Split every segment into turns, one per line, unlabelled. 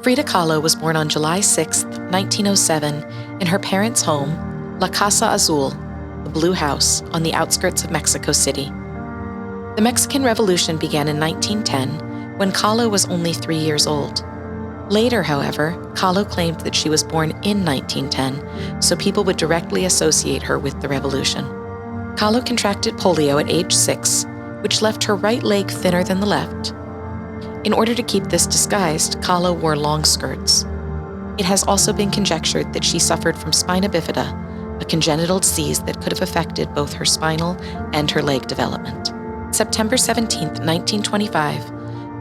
Frida Kahlo was born on July 6, 1907, in her parents' home, La Casa Azul, the Blue House, on the outskirts of Mexico City. The Mexican Revolution began in 1910, when Kahlo was only 3 years old. Later, however, Kahlo claimed that she was born in 1910, so people would directly associate her with the revolution. Kahlo contracted polio at age 6, which left her right leg thinner than the left. In order to keep this disguised, Kahlo wore long skirts. It has also been conjectured that she suffered from spina bifida, a congenital disease that could have affected both her spinal and her leg development. September 17, 1925,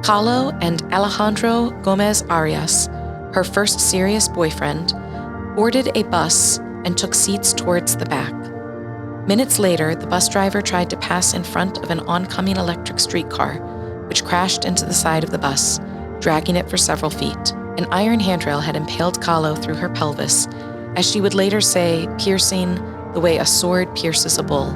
Kahlo and Alejandro Gomez Arias, her first serious boyfriend, boarded a bus and took seats towards the back. Minutes later, the bus driver tried to pass in front of an oncoming electric streetcar, which crashed into the side of the bus, dragging it for several feet. An iron handrail had impaled Kahlo through her pelvis, as she would later say, piercing the way a sword pierces a bull.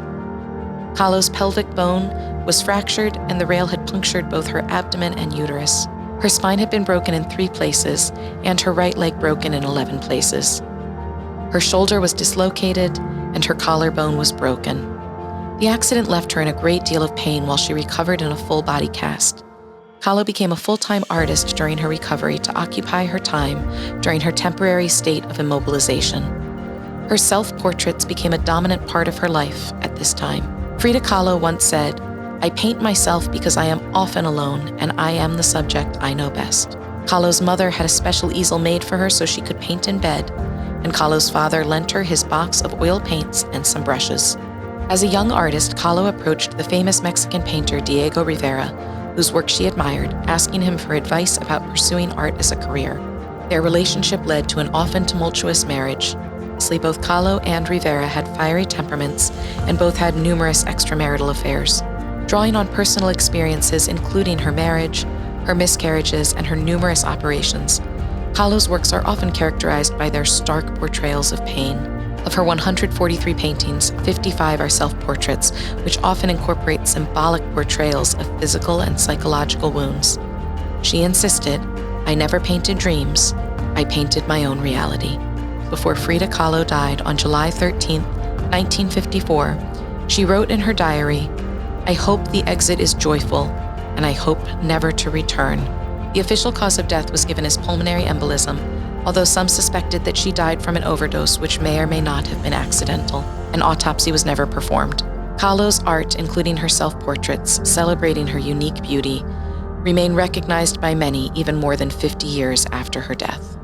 Kahlo's pelvic bone was fractured, and the rail had punctured both her abdomen and uterus. Her spine had been broken in 3 places, and her right leg broken in 11 places. Her shoulder was dislocated, and her collarbone was broken. The accident left her in a great deal of pain while she recovered in a full-body cast. Kahlo became a full-time artist during her recovery to occupy her time during her temporary state of immobilization. Her self-portraits became a dominant part of her life at this time. Frida Kahlo once said, "I paint myself because I am often alone, and I am the subject I know best." Kahlo's mother had a special easel made for her so she could paint in bed, and Kahlo's father lent her his box of oil paints and some brushes. As a young artist, Kahlo approached the famous Mexican painter Diego Rivera, whose work she admired, asking him for advice about pursuing art as a career. Their relationship led to an often tumultuous marriage. Both Kahlo and Rivera had fiery temperaments, and both had numerous extramarital affairs. Drawing on personal experiences including her marriage, her miscarriages, and her numerous operations, Kahlo's works are often characterized by their stark portrayals of pain. Of her 143 paintings, 55 are self-portraits, which often incorporate symbolic portrayals of physical and psychological wounds. She insisted, "I never painted dreams, I painted my own reality." Before Frida Kahlo died on July 13, 1954, she wrote in her diary, "I hope the exit is joyful, and I hope never to return." The official cause of death was given as pulmonary embolism, although some suspected that she died from an overdose, which may or may not have been accidental. An autopsy was never performed. Kahlo's art, including her self-portraits, celebrating her unique beauty, remain recognized by many even more than 50 years after her death.